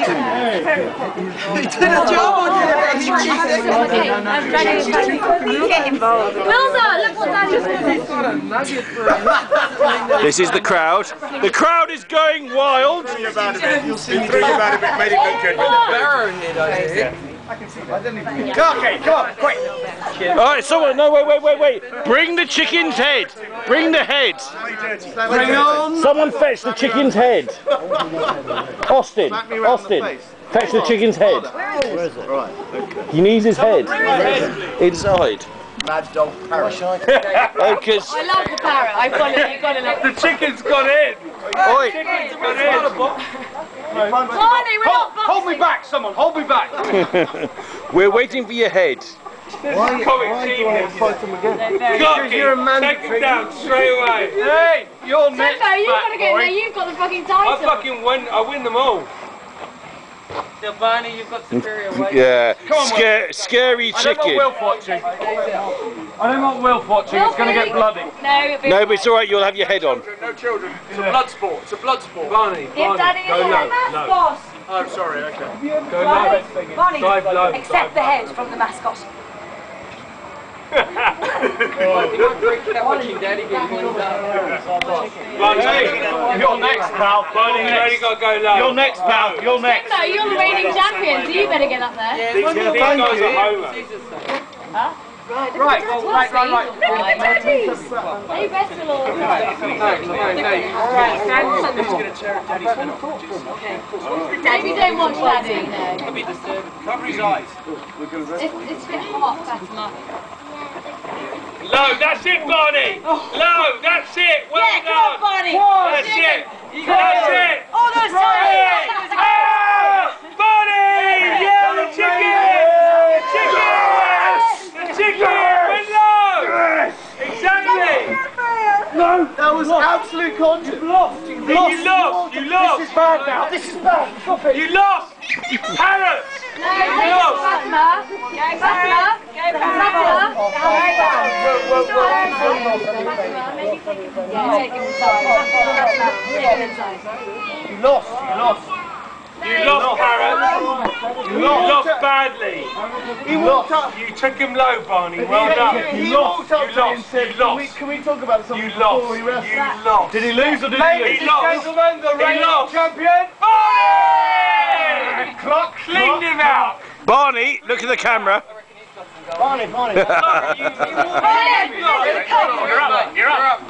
He did a job on you. Get involved. Wilma, look what Daddy's doing. This is the crowd. The crowd is going wild. You'll see me about it, made it look good with the barrow here. Okay, come on, quick. Alright, someone, no, wait. Bring the chicken's head. Bring the head. Bring on. Someone fetch the chicken's head. Austin, fetch the chicken's head. Where is it? Right, okay. He needs his head. Inside. Mad dog parrot. Oh, because... I love the parrot. I've got it. You've got it. The chicken's gone in. Oi. Chicken's gone in. Barney, we're not boxing. Hold me back, someone. Hold me back. We're waiting for your head. Why do you want to fight them again? You're a man. Take him down straight away. Hey, you're next. Tempo, you've got to get in there. You've got the fucking title. I fucking win. I win them all. Yeah, Barney, you've got superior weight. Yeah. Come on, scary I chicken. don't want Wilf watching. I don't want Wilf watching. It's going to get bloody. No, but it's alright. You'll have your head on. No children. It's a blood sport. It's a blood sport. Barney. If Daddy is go low. the boss. Oh, sorry. Okay. Go Barney, low. Barney, Dive low. accept the head from the mascot. You're next, pal. Barney, you only got to go low. You're next, pal. You're next. No, you're the reigning champion, so you better get up there. These guys are homer. Huh? Right. Are you best of all? No. Maybe don't watch Daddy, no. Cover his eyes. It's a bit hot, that's not. Low, that's it, Barney. Low, that's it. Well Yeah, come on, done. Barney. That's it. That's it. Oh, that's Barney! Ah! Barney! Yeah, the chicken! The chicken! Went low! Exactly! No, that was absolute content. You lost! You lost! This is bad now. This is bad. Stop it. You lost! Parrot! No, Fatima. Fatima. You lost. You lost, Parrot! You lost badly! He walked up. You took him low, Barney. Well done. He walked up to me and said, You lost. Can we talk about something You before we lost. wrestle? You lost. Did he lose or did he lose? Ladies and gentlemen, the reigning champion, Barney! Cleaned him out. Barney, look at the camera. Barney. You're up.